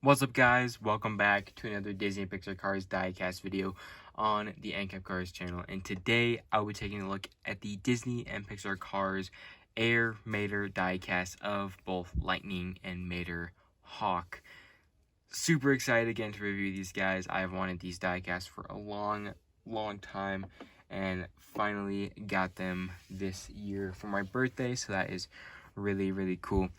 What's up, guys? Welcome back to another Disney and Pixar Cars diecast video on the NCAP Cars channel. And today I'll be taking a look at the Disney and Pixar Cars Air Mater diecast of both Lightning and Mater Hawk. Super excited again to review these guys. I've wanted these diecasts for a long time and finally got them this year for my birthday, so that is really cool.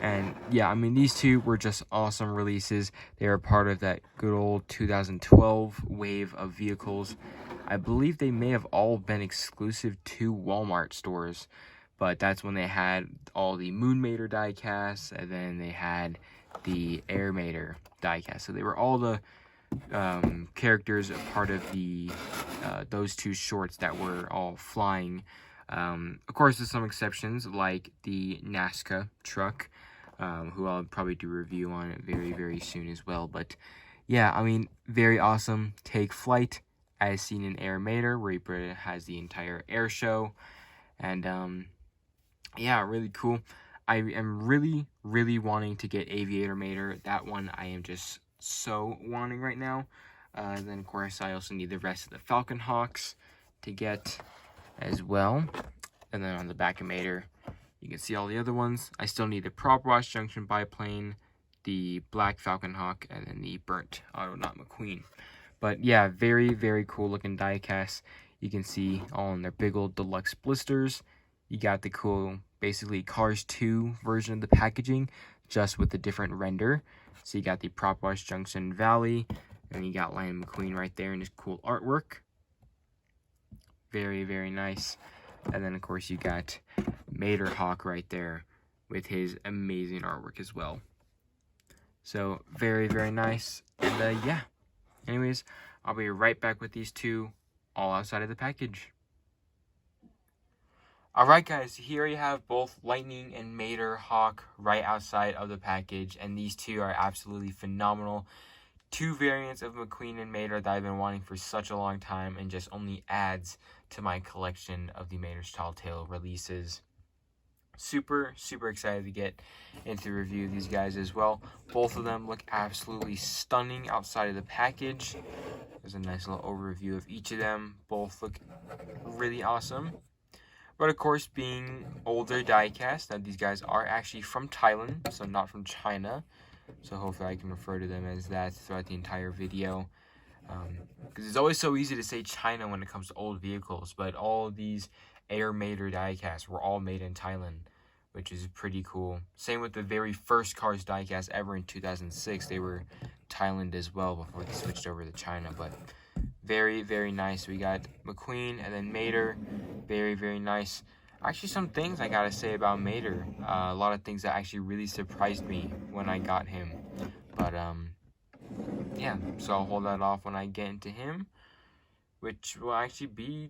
And yeah, I mean, these two were just awesome releases. They are part of that good old 2012 wave of vehicles. I believe they may have all been exclusive to Walmart stores, but that's when they had all the Moon Mater diecasts, and then they had the Air Mater diecast. So they were all the characters a part of the those two shorts that were all flying. Of course, there's some exceptions, like the Nazca truck, who I'll probably do a review on it very soon as well. But yeah, I mean, very awesome. Take flight, as seen in Air Mater, where he has the entire air show. And yeah, really cool. I am really wanting to get Aviator Mater. That one I am just so wanting right now. Then, of course, I also need the rest of the Falcon Hawks to get as well. And then on the back of Mater, you can see all the other ones. I still need the Prop Wash Junction biplane, the Black Falcon Hawk, and then the Burnt Autonaut McQueen. But yeah, very cool looking diecast. You can see all in their big old deluxe blisters. You got the cool, basically Cars 2 version of the packaging, just with a different render. So you got the Prop Wash Junction Valley, and you got Lightning McQueen right there in his cool artwork. Very nice. And then, of course, you got Mater Hawk right there with his amazing artwork as well. So, very nice. And, yeah. Anyways, I'll be right back with these two all outside of the package. Alright, guys, here you have both Lightning and Mater Hawk right outside of the package, and these two are absolutely phenomenal. Two variants of McQueen and Mater that I've been wanting for such a long time, and just only adds to my collection of the Mater's Tall Tale releases. Super excited to get into the review of these guys as well. Both of them look absolutely stunning outside of the package. There's a nice little overview of each of them. Both look really awesome. But of course, being older diecast, now these guys are actually from Thailand, so not from China. So hopefully I can refer to them as that throughout the entire video. Because it's always so easy to say China when it comes to old vehicles, but all of these Air Mater diecasts were all made in Thailand, which is pretty cool. Same with the very first Cars diecast ever in 2006. They were Thailand as well before they switched over to China, but very nice. We got McQueen and then Mater. Very nice. Actually, some things I gotta say about Mater. A lot of things that actually really surprised me when I got him. But yeah, so I'll hold that off when I get into him, which will actually be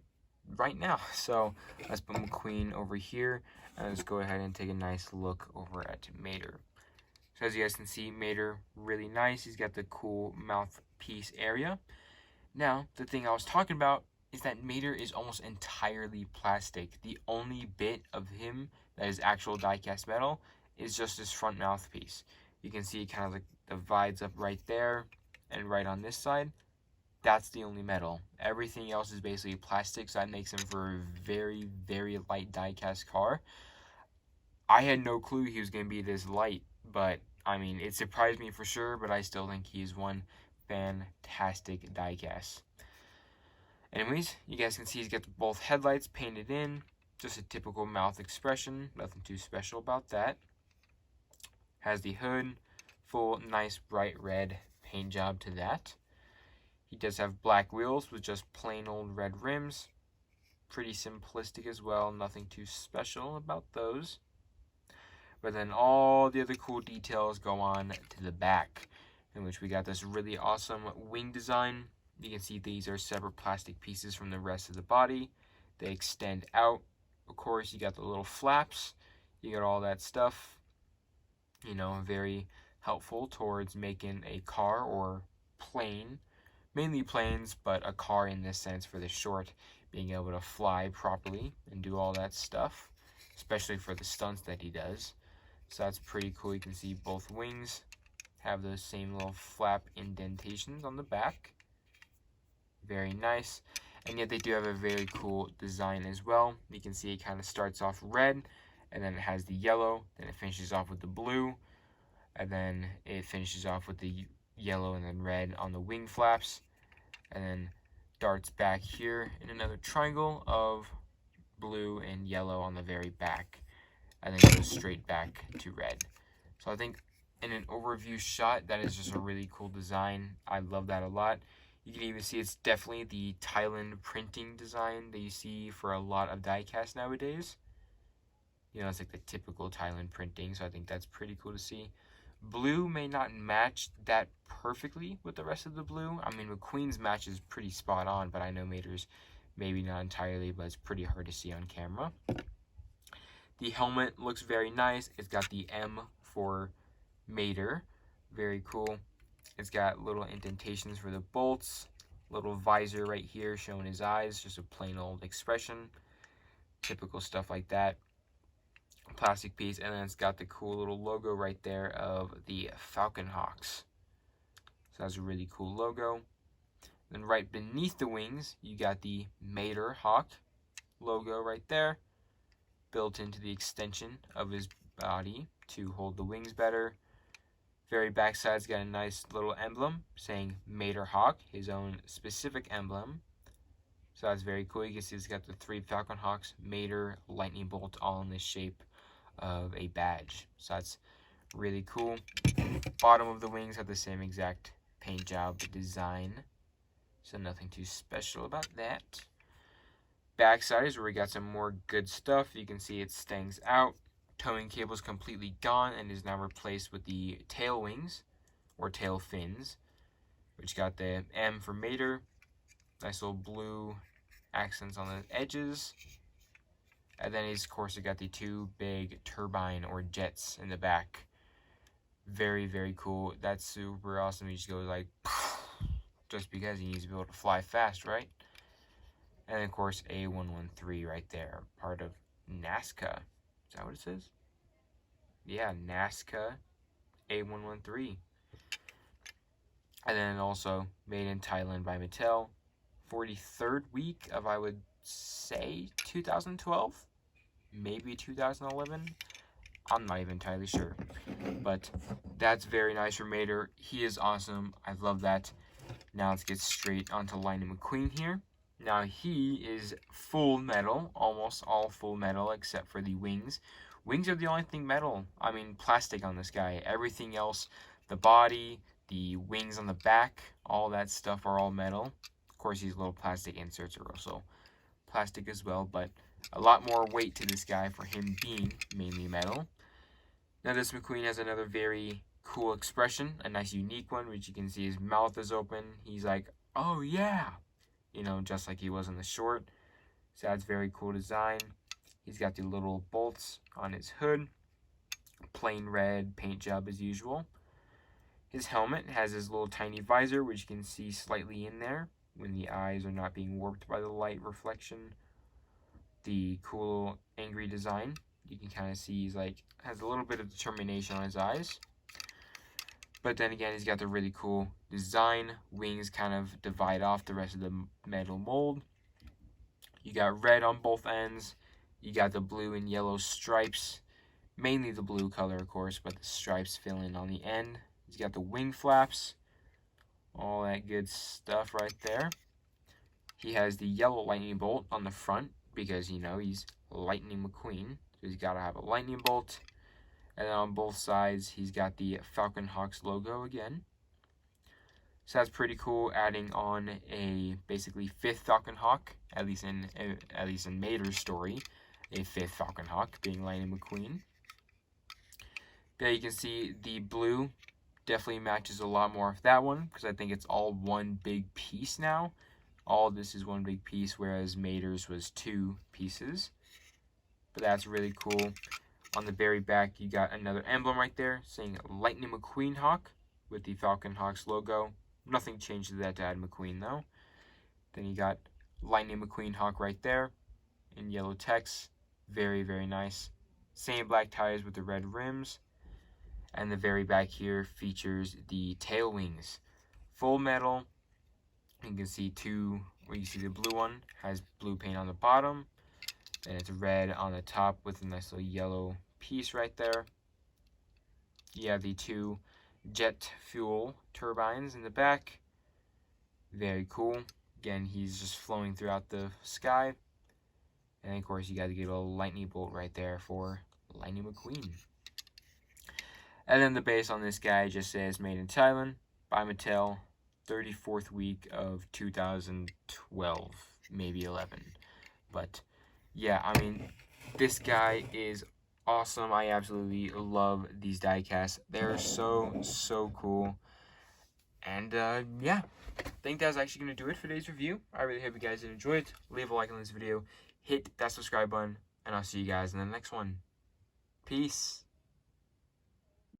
right now. So let's put McQueen over here, and let's go ahead and take a nice look over at Mater. So as you guys can see, Mater, really nice. He's got the cool mouthpiece area. Now, the thing I was talking about is that Mater is almost entirely plastic. The only bit of him that is actual diecast metal is just his front mouthpiece. You can see kind of like divides up right there and right on this side. That's the only metal. Everything else is basically plastic, so that makes him for a very light diecast car. I had no clue he was going to be this light, but I mean, it surprised me for sure, but I still think he's one fantastic diecast. Anyways, you guys can see he's got both headlights painted in. Just a typical mouth expression. Nothing too special about that. Has the hood. Full, nice, bright red paint job to that. He does have black wheels with just plain old red rims. Pretty simplistic as well. Nothing too special about those. But then all the other cool details go on to the back, in which we got this really awesome wing design. You can see these are separate plastic pieces from the rest of the body. They extend out. Of course, you got the little flaps. You got all that stuff. You know, very helpful towards making a car or plane. Mainly planes, but a car in this sense for the short. Being able to fly properly and do all that stuff. Especially for the stunts that he does. So that's pretty cool. You can see both wings have those same little flap indentations on the back. Very nice. And yet they do have a very cool design as well. You can see it kind of starts off red, and then it has the yellow, then it finishes off with the blue, and then it finishes off with the yellow and then red on the wing flaps, and then darts back here in another triangle of blue and yellow on the very back, and then goes straight back to red. So I think in an overview shot, that is just a really cool design. I love that a lot. You can even see it's definitely the Thailand printing design that you see for a lot of diecast nowadays. You know, it's like the typical Thailand printing, so I think that's pretty cool to see. Blue may not match that perfectly with the rest of the blue. I mean, McQueen's match is pretty spot on, but I know Mater's maybe not entirely, but it's pretty hard to see on camera. The helmet looks very nice. It's got the M for Mater. Very cool. It's got little indentations for the bolts. Little visor right here showing his eyes. Just a plain old expression. Typical stuff like that. Plastic piece. And then it's got the cool little logo right there of the Falcon Hawks. So that's a really cool logo. Then right beneath the wings, you got the Mater Hawk logo right there. Built into the extension of his body to hold the wings better. Very backside's got a nice little emblem saying Mater Hawk, his own specific emblem. So that's very cool. You can see it's got the 3 Falcon Hawks, Mater, lightning bolt, all in the shape of a badge. So that's really cool. Bottom of the wings have the same exact paint job design. So nothing too special about that. Backside is where we got some more good stuff. You can see it stands out. Towing cable is completely gone and is now replaced with the tail wings or tail fins, which got the M for Mater. Nice little blue accents on the edges. And then, of course, it got the 2 big turbine or jets in the back. Very, very cool. That's super awesome. He just goes like, just because he needs to be able to fly fast, right? And, of course, A113 right there, part of NASCA. Is that what it says? Yeah, NASCA A113. And then also made in Thailand by Mattel. 43rd week of, I would say, 2012? Maybe 2011? I'm not even entirely sure. But that's very nice for Mater. He is awesome. I love that. Now let's get straight onto Lightning McQueen here. Now he is full metal, almost all full metal except for the wings. Wings are the only thing metal. I mean, plastic on this guy. Everything else, the body, the wings on the back, all that stuff are all metal. Of course, these little plastic inserts are also plastic as well, but a lot more weight to this guy for him being mainly metal. Now this McQueen has another very cool expression, a nice unique one, which you can see his mouth is open. He's like, oh yeah, you know, just like he was in the short. So that's very cool design. He's got the little bolts on his hood. Plain red paint job as usual. His helmet has his little tiny visor, which you can see slightly in there when the eyes are not being warped by the light reflection. The cool angry design. You can kind of see he's like, has a little bit of determination on his eyes. But then again, he's got the really cool design. Wings kind of divide off the rest of the metal mold. You got red on both ends. You got the blue and yellow stripes. Mainly the blue color, of course, but the stripes fill in on the end. He's got the wing flaps. All that good stuff right there. He has the yellow lightning bolt on the front because, you know, he's Lightning McQueen. So he's got to have a lightning bolt. And then on both sides, he's got the Falcon Hawks logo again. So that's pretty cool, adding on a basically 5th Falcon Hawk, at least in Mater's story, a 5th Falcon Hawk being Lightning McQueen. There you can see the blue definitely matches a lot more of that one because I think it's all one big piece now. All of this is one big piece, whereas Mater's was 2 pieces. But that's really cool. On the very back, you got another emblem right there saying Lightning McQueen Hawk with the Falcon Hawks logo. Nothing changed to that to add McQueen though. Then you got Lightning McQueen Hawk right there in yellow text. Very, very nice. Same black tires with the red rims. And the very back here features the tail wings. Full metal. You can see where you see the blue one has blue paint on the bottom. And it's red on the top with a nice little yellow piece right there. You have the 2 jet fuel turbines in the back. Very cool. Again, he's just flowing throughout the sky. And of course, you got to get a little lightning bolt right there for Lightning McQueen. And then the base on this guy just says made in Thailand by Mattel, 34th week of 2012, maybe 11. But yeah, I mean, this guy is awesome. I absolutely love these die casts. They're so cool. And yeah, I think that's actually going to do it for today's review. I really hope you guys did enjoy it. Leave a like on this video, hit that subscribe button, and I'll see you guys in the next one. Peace.